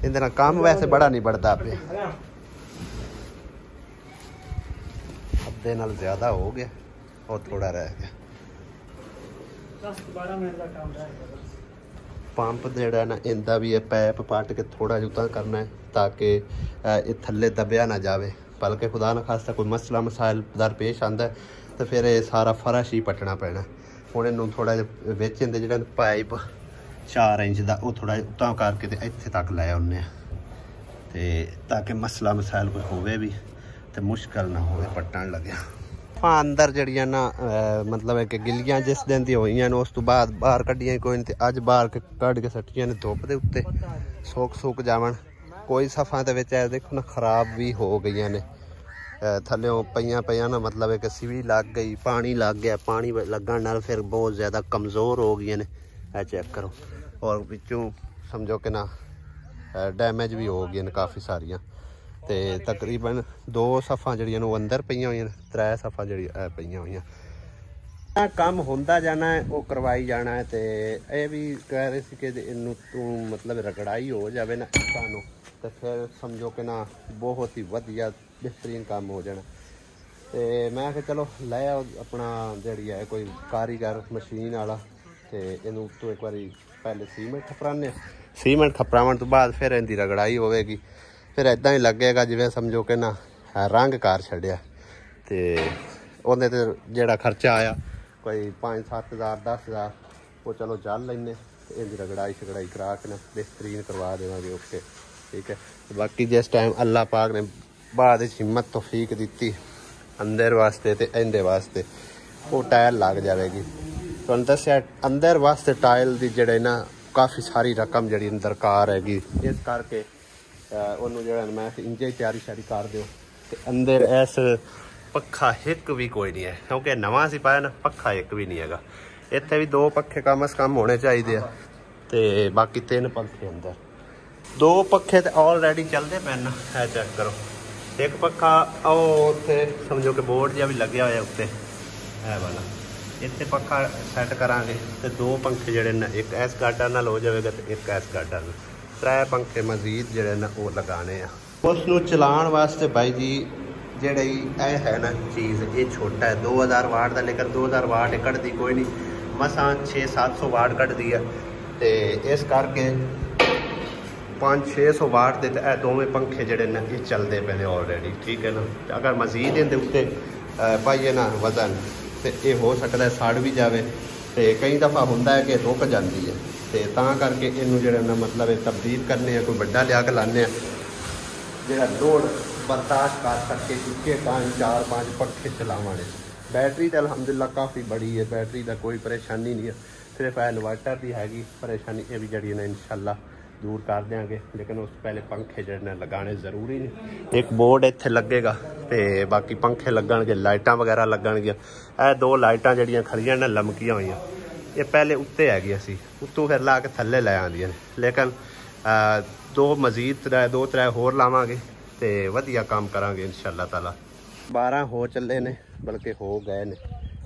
ਇਹਦੇ ਨਾਲ ਕੰਮ ਵੈਸੇ ਬੜਾ ਨਹੀਂ बढ़ता ਪਿਆ, ਅੱਧੇ ਨਾਲ ਜ਼ਿਆਦਾ ਹੋ ਗਿਆ, ਉਹ ਥੋੜਾ ਰਹਿ ਗਿਆ। 10-12 ਮਿੰਟ ਦਾ ਕੰਮ ਰਹਿ ਗਿਆ। ਪੰਪ ਜਿਹੜਾ ਨਾ ਇਹਦਾ ਵੀ ਇਹ ਪੈਪ ਪੱਟ ਕੇ ਥੋੜਾ ਜਿਹਾ ਕਰਨਾ ਹੈ ਤਾਂ ਕਿ ਇਹ ਥੱਲੇ ਦਬਿਆ ਨਾ ਜਾਵੇ, ਬਲਕਿ ਖੁਦਾ ਨਾ ਖਾਸਤਾ ਕੋਈ ਮਸਲਾ ਮਸਾਇਲ ਦਰਪੇਸ਼ ਆਉਂਦਾ ਤੇ ਫਿਰ ਇਹ ਸਾਰਾ ਫਰਸ਼ ਹੀ ਪੱਟਣਾ ਪੈਣਾ। ਹੁਣ ਇਹਨੂੰ ਥੋੜਾ ਜਿਹਾ ਵਿੱਚ ਇਹਦੇ ਜਿਹੜਾ ਪਾਈਪ 4 ਇੰਚ ਦਾ ਉਹ ਥੋੜਾ ਜਿਹਾ ਉੱਤਾਂ ਕਰਕੇ ਤੇ ਇੱਥੇ ਤੱਕ ਲੈ ਆਉਂਦੇ ਆ, ਤੇ ਤਾਂ ਕਿ ਮਸਲਾ ਮਸਾਇਲ ਕੋਈ ਹੋਵੇ ਵੀ ਤੇ ਮੁਸ਼ਕਲ ਨਾ ਹੋਵੇ ਪੱਟਣ ਲੱਗਿਆ। ਆਪਾਂ ਅੰਦਰ ਜਿਹੜੀਆਂ ਨਾ ਮਤਲਬ ਹੈ ਕਿ ਗਿੱਲੀਆਂ ਜਿਸ ਦਿਨ ਦੀ ਹੋਈਆਂ ਨੇ ਉਸ ਤੋਂ ਬਾਅਦ ਬਾਹਰ ਕੱਢੀਆਂ ਕੋਈ ਨਹੀਂ, ਤੇ ਅੱਜ ਬਾਹਰ ਕੱਢ ਕੇ ਸੱਟੀਆਂ ਨੇ ਧੁੱਪ ਦੇ ਉੱਤੇ ਸੁੱਕ ਜਾਵਣ। ਕੋਈ ਸਫਾਂ ਦੇ ਵਿੱਚ ਦੇਖੋ ਨਾ ਖਰਾਬ ਵੀ ਹੋ ਗਈਆਂ ਨੇ, ਥੱਲਿਓਂ ਪਈਆਂ ਨਾ ਮਤਲਬ ਹੈ ਕਿ ਸਿਵੀ ਲੱਗ ਗਈ, ਪਾਣੀ ਲੱਗ ਗਿਆ, ਪਾਣੀ ਲੱਗਣ ਨਾਲ ਫਿਰ ਬਹੁਤ ਜ਼ਿਆਦਾ ਕਮਜ਼ੋਰ ਹੋ ਗਈਆਂ ਨੇ। ਇਹ ਚੈੱਕ ਕਰੋ, ਔਰ ਵਿੱਚੋਂ ਸਮਝੋ ਕਿ ਨਾ ਡੈਮੇਜ ਵੀ ਹੋ ਗਈਆਂ ਨੇ ਕਾਫੀ ਸਾਰੀਆਂ, ਤੇ ਤਕਰੀਬਨ 2 ਸਫਾਂ ਜਿਹੜੀਆਂ ਨੂੰ ਅੰਦਰ ਪਈਆਂ ਹੋਈਆਂ ਨੇ, 3 ਸਫਾਂ ਜਿਹੜੀਆਂ ਪਈਆਂ ਹੋਈਆਂ। ਕੰਮ ਹੁੰਦਾ ਜਾਣਾ ਹੈ, ਉਹ ਕਰਵਾਈ ਜਾਣਾ ਹੈ। ਤੇ ਇਹ ਵੀ ਕਹਿ ਰਹੇ ਸੀ ਕਿ ਇਹਨੂੰ ਤੂੰ ਮਤਲਬ ਰਗੜਾਈ ਹੋ ਜਾਵੇ ਨਾ ਸਾਨੂੰ, ਤੇ ਫਿਰ ਸਮਝੋ ਕਿ ਨਾ ਬਹੁਤ ਹੀ ਵਧੀਆ ਬਿਹਤਰੀਨ ਕੰਮ ਹੋ ਜਾਣਾ। ਤੇ ਮੈਂ ਕਿਹਾ ਚਲੋ ਲੈ ਆਓ ਆਪਣਾ ਜਿਹੜੀ ਹੈ ਕੋਈ ਕਾਰੀਗਰ ਮਸ਼ੀਨ ਵਾਲਾ, ਤੇ ਇਹਨੂੰ ਉੱਤੋਂ ਇੱਕ ਵਾਰੀ ਪਹਿਲੇ ਸੀਮੈਂਟ ਖਪਰਾਉਂਦੇ, ਸੀਮੈਂਟ ਖਪਰਾਉਣ ਤੋਂ ਬਾਅਦ ਫਿਰ ਇਹਦੀ ਰਗੜਾਈ ਹੋਵੇਗੀ। ਫਿਰ ਇੱਦਾਂ ਹੀ ਲੱਗੇਗਾ ਜਿਵੇਂ ਸਮਝੋ ਕਿ ਨਾ ਰੰਗ ਕਰ ਛੱਡਿਆ, ਤੇ ਉਹਦੇ ਤੇ ਜਿਹੜਾ ਖਰਚਾ ਆਇਆ ਕੋਈ 5-7 ਹਜ਼ਾਰ 10 ਹਜ਼ਾਰ ਉਹ ਚਲੋ ਚੱਲ ਲੈਂਦੇ, ਇਹਦੀ ਰਗੜਾਈ ਸ਼ਗੜਾਈ ਕਰਾ ਕੇ ਨਾ ਬਿਹਤਰੀਨ ਕਰਵਾ ਦੇਵਾਂਗੇ। ਓਕੇ ਠੀਕ ਹੈ। ਬਾਕੀ ਜਿਸ ਟਾਈਮ ਅੱਲਾਹ ਪਾਕ ਨੇ ਬਾਅਦ ਵਿੱਚ ਹਿੰਮਤ ਤੌਫੀਕ ਦਿੱਤੀ ਅੰਦਰ ਵਾਸਤੇ ਤੇ ਇਹਦੇ ਵਾਸਤੇ, ਉਹ ਟਾਇਲ ਲੱਗ ਜਾਵੇਗੀ। ਤੁਹਾਨੂੰ ਦੱਸਿਆ ਅੰਦਰ ਵਾਸਤੇ ਟਾਇਲ ਦੀ ਜਿਹੜੇ ਨਾ ਕਾਫੀ ਸਾਰੀ ਰਕਮ ਜਿਹੜੀ ਦਰਕਾਰ ਹੈਗੀ, ਇਸ ਕਰਕੇ ਉਹਨੂੰ ਜਿਹੜਾ ਮੈਂ ਇੰਜੇ ਤਿਆਰੀ ਸ਼ਾਰੀ ਕਰ ਦਿਓ। ਤੇ ਅੰਦਰ ਇਸ ਪੱਖਾ ਇੱਕ ਵੀ ਕੋਈ ਨਹੀਂ ਹੈ, ਕਿਉਂਕਿ ਨਵਾਂ ਸੀ ਪਾਇਆ ਨਾ, ਪੱਖਾ ਇੱਕ ਵੀ ਨਹੀਂ ਹੈਗਾ। ਇੱਥੇ ਵੀ 2 ਪੱਖੇ ਕਮ ਅਜ਼ ਕਮ ਹੋਣੇ ਚਾਹੀਦੇ ਆ, ਤੇ ਬਾਕੀ 3 ਪੱਖੇ ਅੰਦਰ। 2 ਪੱਖੇ ਤੇ ਆਲਰੇਡੀ ਚੱਲਦੇ ਪਏ ਨਾ, ਇਹ ਚੈੱਕ ਕਰੋ। ਇੱਕ ਪੱਖਾ ਉਹ ਉੱਥੇ ਸਮਝੋ ਕਿ ਬੋਰਡ ਜਿਹਾ ਵੀ ਲੱਗਿਆ ਹੋਇਆ ਉੱਤੇ, ਇਹ ਵਾਲਾ ਇੱਥੇ ਪੱਖਾ ਸੈੱਟ ਕਰਾਂਗੇ, ਤੇ 2 ਪੰਖੇ ਜਿਹੜੇ ਨੇ ਇੱਕ ਇਸ ਗਾਰਡਰ ਨਾਲ ਹੋ ਜਾਵੇਗਾ ਤੇ ਇੱਕ ਇਸ ਗਾਰਡਰ ਨਾਲ, 3 ਪੰਖੇ ਮਜ਼ੀਦ ਜਿਹੜੇ ਨੇ ਉਹ ਲਗਾਣੇ ਆ। ਉਸ ਨੂੰ ਚਲਾਉਣ ਵਾਸਤੇ ਬਾਈ ਜੀ ਜਿਹੜੀ ਇਹ ਹੈ ਨਾ ਚੀਜ਼, ਇਹ ਛੋਟਾ ਹੈ 2000 ਵਾਟ ਦਾ, ਲੇਕਿਨ 2000 ਵਾਟ ਇਹ ਕੱਢਦੀ ਕੋਈ ਨਹੀਂ, ਮਸਾਂ 600-700 ਵਾਟ ਕੱਢਦੀ ਹੈ। ਤੇ ਇਸ ਕਰਕੇ 500-600 ਵਾਟ ਦੇ ਤੇ ਇਹ ਦੋਵੇਂ ਪੰਖੇ ਜਿਹੜੇ ਨੇ ਇਹ ਚੱਲਦੇ ਪਏ ਨੇ ਆਲਰੇਡੀ, ਠੀਕ ਹੈ ਨਾ। ਤੇ ਅਗਰ ਮਜ਼ੀਦ ਇਹਦੇ ਉੱਤੇ ਪਾਈਏ ਨਾ ਵਜ਼ਨ, ਤੇ ਇਹ ਹੋ ਸਕਦਾ ਸੜ ਵੀ ਜਾਵੇ, ਤੇ ਕਈ ਦਫਾ ਹੁੰਦਾ ਹੈ ਕਿ ਰੁਕ ਜਾਂਦੀ ਹੈ, ਤੇ ਤਾਂ ਕਰਕੇ ਇਹਨੂੰ ਜਿਹੜਾ ਨਾ ਮਤਲਬ ਇਹ ਤਬਦੀਲ ਕਰਨੇ ਆ, ਕੋਈ ਵੱਡਾ ਲਿਆ ਕੇ ਲਾਉਂਦੇ ਆ ਜਿਹੜਾ ਲੋਡ ਬਰਦਾਸ਼ਤ ਕਰ ਸਕੇ, ਇੱਕੇ ਟਾਈਮ 4-5 ਪੱਖੇ ਚਲਾਵਾਂਗੇ। बैटरी तो अलहमदुलिल्लाह काफ़ी बड़ी है, बैटरी का कोई परेशानी नहीं है, सिर्फ इन्वर्टर की हैगी परेशानी, ये भी जड़ी ने इंशाल्लाह दूर कर देंगे। लेकिन उस पहले पंखे जड़े लगाने जरूरी ने। एक बोर्ड इत्थे लगेगा तो बाकी पंखे लगणगे, लाइटां वगैरह लगणगियां। ਇਹ दो लाइटां जड़ियां खड़ियां ने लमकियां हुई, ये पहले उत्ते हैगियां सी, उत्तों फिर ला के थल्ले लै आंदियां ने। लेकिन दो मजीद दो त्रै होर लावांगे तो वधिया काम करांगे इंशाअल्लाह ताला। 12 हो चले ने, बल्कि हो गए ने,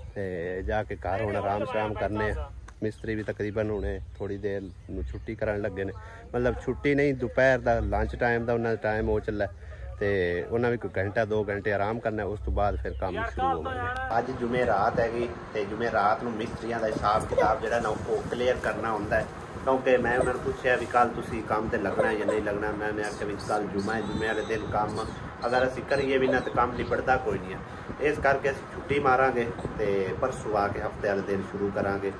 ते जाके घर हुण आराम शाम करने। मिस्त्री भी तकरीबन हुणे थोड़ी देर छुट्टी करन लगे ने, मतलब छुट्टी नहीं, दोपहर का लंच टाइम का उन्होंने टाइम हो चला, तो उन्हें भी कोई घंटा 2 घंटे आराम करना, उस तो बाद फिर काम शुरू हो गए। अज जुमे रात हैगी, तो जुमे रात में मिस्त्रियों का हिसाब किताब जो ना वो क्लीयर करना होंदा है, क्योंकि मैं उन्होंने पूछा भी कल तुसी काम ते लगना है या नहीं लगना। मैंने आख्या भी कल जुमा है, जुमे वाले दिन काम अगर असीं करिए भी ना तो काम निबड़ता कोई नहीं है, इस करके असीं छुट्टी मारांगे तो परसों आके हफ्ते वाले दिन शुरू करांगे।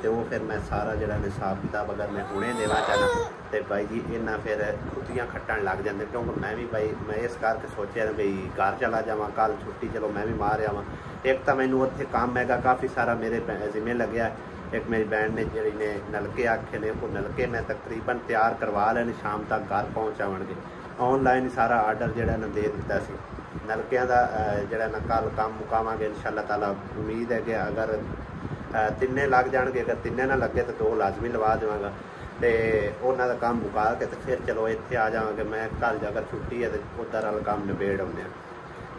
तो वो फिर मैं सारा जो हिसाब किताब अगर मैं हुणे देवा चाहना तो भाई जी इन्ना फिर खुदियाँ खट्टन लग जाते, क्योंकि मैं भी भाई मैं इस करके सोचा भाई घर चला जावा, कल छुट्टी चलो मैं भी मार आवा। एक तो मैनू उत्थे काम हैगा काफ़ी सारा मेरे जिम्मे लग्या है। एक मेरी भैन ने जी ने नलके आखे ने, वो नलके मैं तकरीबन तैयार करवा लेने, शाम तक घर पहुँचावणगे। ऑनलाइन सारा आर्डर जो ना दे दिता सी नलकियां दा, जो ना कल काम मुकावांगे इंशाअल्लाह ताला। उम्मीद है कि अगर तिन्ने लग जाएंगे, अगर तिन्ने ना लगे तो 2 लाजमी लवा देवांगा, तो उन्हों का काम मुका के तो फिर चलो इत्थे आ जावांगे। मैं कल अगर छुट्टी है तो उधर वाला काम निबेड़ आउने।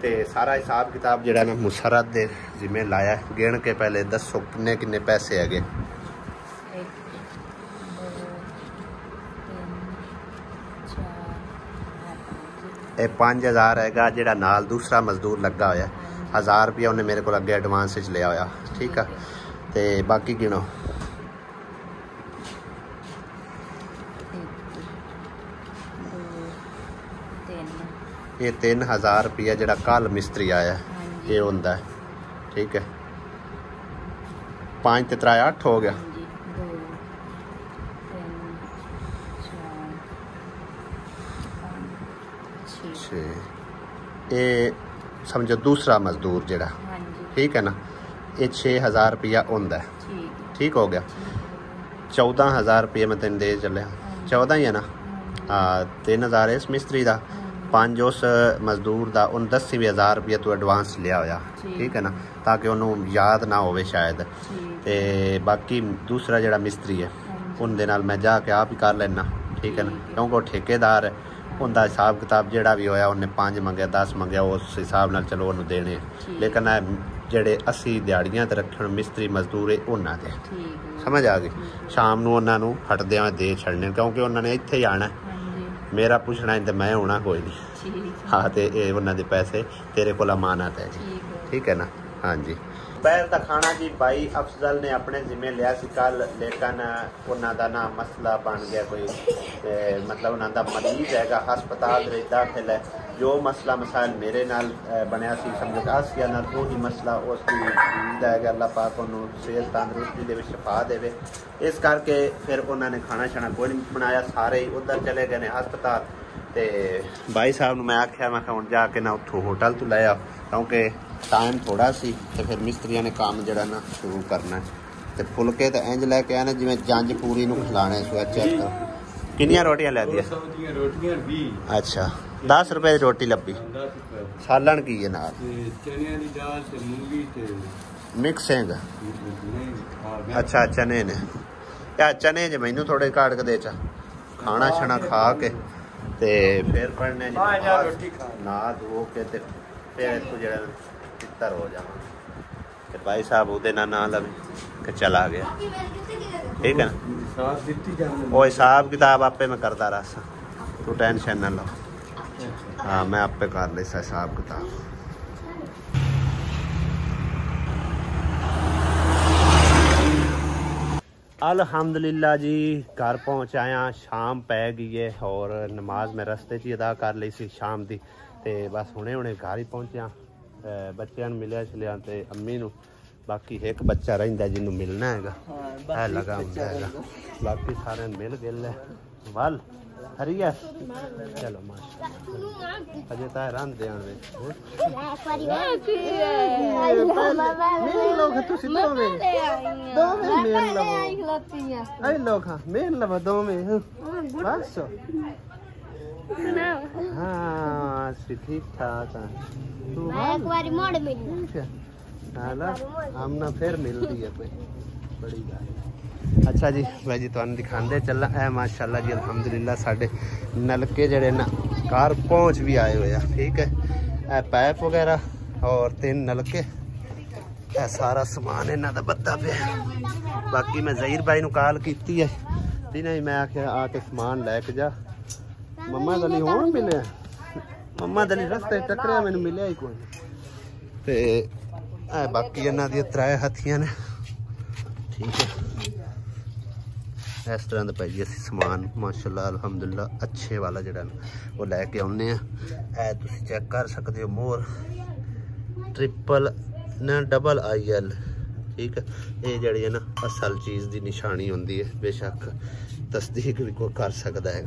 तो सारा हिसाब किताब जो ना मुसरत दे जिम्मे लाया, गिन के पहले दसो किन्ने किन्ने पैसे है। 5000 हैगा, जो नाल दूसरा मजदूर लगा होया 1000 रुपया उन्हें मेरे को अगे एडवांस लिया होया, ठीक है। तो बाकी गिनो ये 3000 रुपया जो कल मिस्त्री आया ये होंदा है, ठीक है। 5 ते 3 8 हो गया। 6 ये समझो दूसरा मजदूर जड़ा, ठीक है ना, ये 6000 रुपया होंदा है, ठीक हो गया। 14000 रुपया मैं तेन दे चलिया, 14 ही है ना। 3000 इस मिस्त्री का, 5 उस मजदूर का, उन 10,000 रुपया तू एडवांस लिया होया, ठीक है ना, ताकि उन्होंने याद ना हो शायद। तो बाकी दूसरा जड़ा मिस्त्री है उनके नाल मैं जाके आप ही कर लेना, ठीक है ना, क्योंकि वो ठेकेदार है, उनका हिसाब किताब जोड़ा भी होया उन्हें 5 मंगया 10 मंगया, उस हिसाब नाल चलो उन्होंने देने। लेकिन जेडे 80 दिहाड़ियां ते रखण मिस्त्री मजदूर है उन्होंने दे, समझ आ गई। शाम नूं उन्हां नूं हटदियां दे छड़ने, क्योंकि उन्होंने इत्थे ही आना, मेरा पूछना है तो मैं होना कोई नहीं। हाँ, तो ये उन्होंने दे पैसे तेरे को अमानत है जी, ठीक है ना। हाँ जी, दोपहर का खाना जी भाई अफजल ने अपने जिम्मे लिया सी कल, लेकिन उन्हों का ना मसला बन गया कोई, मतलब उन्हों का मरीज हैगा हस्पताल में दाखिल है। जो मसला मसाइल मेरे नाल बनया सी समझो आसिया नाल वही मसला उसकी उम्मीद है कि अल्लाह पाक उन्होंने सेहत तंदरुस्ती दे शफा देवे। इस करके फिर उन्होंने खाना शाना कोई नहीं बनाया, सारे ही उधर चले गए ने हस्पताल। तो भाई साहब ने मैं आख्या मैं हुण जाके ना उठो होटल तो लै आओ, क्योंकि टाइम थोड़ा सी, तो फिर मिस्त्रियों ने काम जड़ा ना शुरू करना है। तो फुलके तो इंज लैके आने जिवें जंज पूरी नूं खिलाने। चेक करो कितनियां रोटियां लै दियां? रोटियां 20। अच्छा 10 रुपए की रोटी लब्भी। 10 रुपए सालन की है नाल? चने की दाल ते मूंगी ते मिक्सिंग। नहीं, अच्छा चने ने यार, चने ज मैनू थोड़े काट के दे चा, खाना छना खा के ते फिर पढ़ने ना धो के ते फिर इतों जो तितर हो जावा। तो भाई साहब वो ना लवे कि चला गया, ठीक है ना। वो हिसाब किताब आपे मैं करता रहा, तू टेंशन ना लो। हाँ मैं आपे कर ले हिसाब किताब। अल्हम्दुलिल्लाह जी घर पहुँच आया, शाम पै गई है और नमाज मैं रस्ते च अदा कर ली सी शाम की। तो बस हुणे हुणे घर ही पहुँचा, बच्चों मिलिया छलिया तो अम्मी नूं, बाकी एक बच्चा रहिंदा जिन्हों मिलना हैगा है लगा हुंदा हैगा, बाकी सारे मिल गिल वल हरी है चलो माशाल्लाह अजे ता रंधे आन वे मेन लोग तुसी दोवें मेन लवो आई लोग हां मेन लवो दोवें बस हाँ ठीक ठाक है तू एक बारी मोड़ मिल ना हमना फिर मिलती है कोई बड़ी बात। अच्छा जी मैं जी तुहानू दिखांदे चला है माशाल्लाह जी अल्हम्दुलिल्लाह साडे नलके जड़े ना घर पहुंच भी आए हुए हैं ठीक है ए पाइप वगैरह और 3 नलके ए सारा समान इन्हां दा बत्ता पे बाकी मैं ज़हीर भाई नू कॉल कीती है दिने मैं आख्या आके समान लैके जा मम्मा दली होण मिले मम्मा दली रस्ते टकरिया मैनू मिलिया ही कोई ते बाकी इन्हां दी 3 हथियां ने ठीक है इस तरह का भाई असी समान माशाल्लाह अल्हम्दुलिल्लाह अच्छे वाला जड़ा वो लैके आने तुम चेक कर सकते हो मोर IIL ठीक है ये जड़ी है ना असल चीज़ की निशानी होंगी है बेशक तस्दीक भी कोई कर सकता है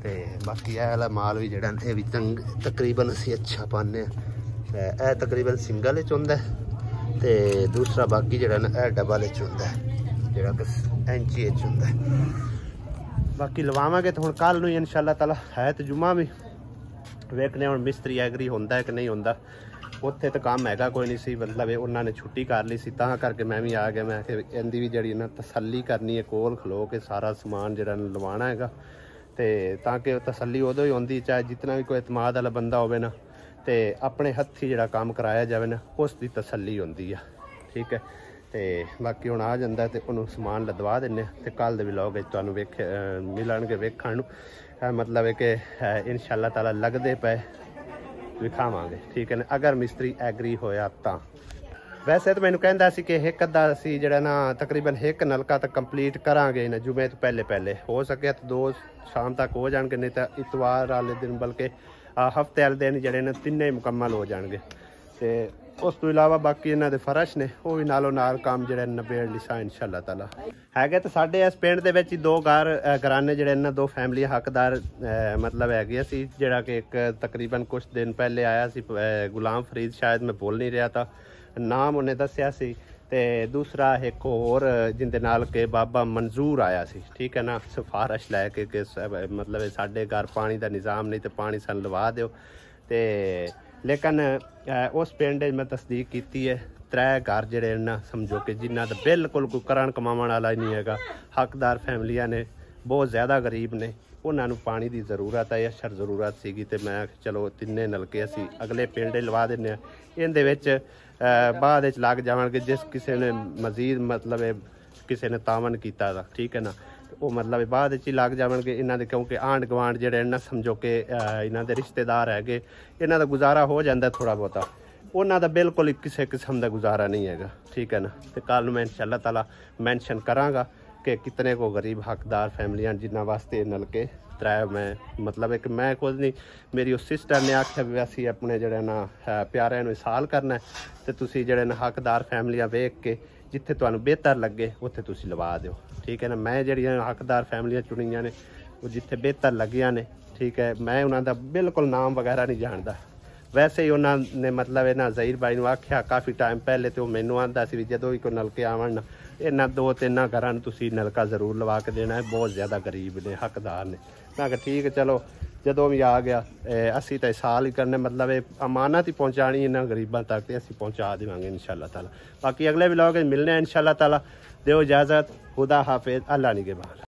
तो बाकी यह वाला माल भी जड़ा ये भी तकरीबन असी अच्छा पाने तकरीबन सिंगल होंदा है तो दूसरा बाकी जड़ा ना डबल होंदा है जड़ा कि इंची होंदा है बाकी लवावांगे तो हुण कल नूं इंशाअल्लाह ताला है तो जुम्मा भी वेखने हुण मिस्त्री एग्री होंदा है कि नहीं होंदा उत्थे तो काम हैगा कोई नहीं सी मतलब उन्होंने छुट्टी कर ली सी तां करके मैं भी आ गया मैं इहदी भी जड़ी ना तसल्ली करनी है कोल खलो के सारा समान जड़ा लवाना हैगा ते ताकि तसल्ली उदों ही होंदी चाहे जितना भी कोई एतमाद वाला बंदा होवे ना ते अपने हत्थी जड़ा काम कराया जाए ना उसकी तसल्ली होंदी है ठीक है तो बाकी हुण आ जांदा ते उन्होंने समान लदवा दिन्ने ते कल दे व्लॉग तुहानूं मिलणगे वेखण नूं मतलब है कि इंशाअल्लाह ताला लगदे पे विखावांगे ठीक है ना अगर मिस्त्री एग्री होया तां वैसे तो मैनूं कहंदा सी कि एक अद्धा असीं जिहड़ा ना तकरीबन 1 नलका तक कंप्लीट करांगे ना जुमे तो पहले हो सके तो 2 शाम तक हो जाणगे नहीं तो इतवार वाले दिन बल्कि हफ्ते वाले दिन जड़े ने 3 मुकम्मल हो जाएंगे तो उस तो इलावा बाकी इन्हों के फर्श ने वो भी नालों नाल काम जो नबेड़ लिसा इंशाअल्लाह ताला है तो साढ़े इस पिंड के 2 घराने जड़े ना 2 फैमिलियां हकदार मतलब है जोड़ा कि एक तकरीबन कुछ दिन पहले आया सी गुलाम फरीद शायद मैं बोल नहीं रहा था नाम उन्हें दसिया सी ते दूसरा एक होर जिंदे नाल के बाबा मंजूर आया सी ठीक है ना सिफारिश लैके कि मतलब साढ़े घर पानी का निज़ाम नहीं तो पानी सन लवा दो ते लेकिन उस पिंड मैं तस्दीक की है 3 घर जड़े ना समझो कि जिन्हों का बिल्कुल कोई करन कमावन वाला ही नहीं है हकदार फैमिलियां ने बहुत ज़्यादा गरीब ने उन्होंने पानी की ज़रूरत है अशर ज़रूरत सी तो मैं चलो 3 नलके असी अगले पिंड लवा दें इहदे विच बाद लग जावांगे जिस किसी ने मजीद मतलब किसी ने तावन किया ठीक है ना वो मतलब बाद ही लग जाएंगे इन्हों क्योंकि आंढ गवांढ जड़े ना समझो कि इन्हों के रिश्तेदार है इन्हों का गुजारा हो जाता थोड़ा बहुता उन्हों का बिल्कुल किसी किस्म का गुजारा नहीं है ठीक है ना तो कल मैं इंशाअल्लाह ताला मैंशन कराँगा कि कितने को गरीब हकदार फैमिलियां जिन्होंने वास्ते नलके 3 मैं मतलब है कि मैं खुद नहीं मेरी उस सिस्टर ने आख्या भी असी अपने जड़े ना प्यारिਆਂ ਨੂੰ इसाल करना है तो तुसी जड़े ना हकदार फैमिलियां वेख के जिथे तुहानू बेहतर लगे उत्थे तुसी लवा दो ठीक है ना मैं जड़ियां हकदार फैमिलियां चुनियां ने वो जिथे बेहतर लगियां ने ठीक है मैं उन्होंने बिल्कुल नाम वगैरह नहीं जानता वैसे ही उन्होंने मतलब ना ज़हीर भाई ने आख्या काफ़ी टाइम पहले तो मैनू आंदा सी जो भी कोई नलके आवन ना इन्होंने 2-3 घरां तुसी नलका जरूर लवा के देना है बहुत ज़्यादा गरीब ने हकदार ने मैं कहा ठीक है चलो जो भी आ गया असी तो साल ही करने मतलब अमानत ही पहुँचानी इन्होंने गरीबों तक तो असी पहुँचा देवांगे इंशाअल्लाह ताला बाकी अगले व्लॉग मिलने इंशाअल्लाह ताला दो इजाज़त खुदा हाफिज़ अल्लाह निगहबान।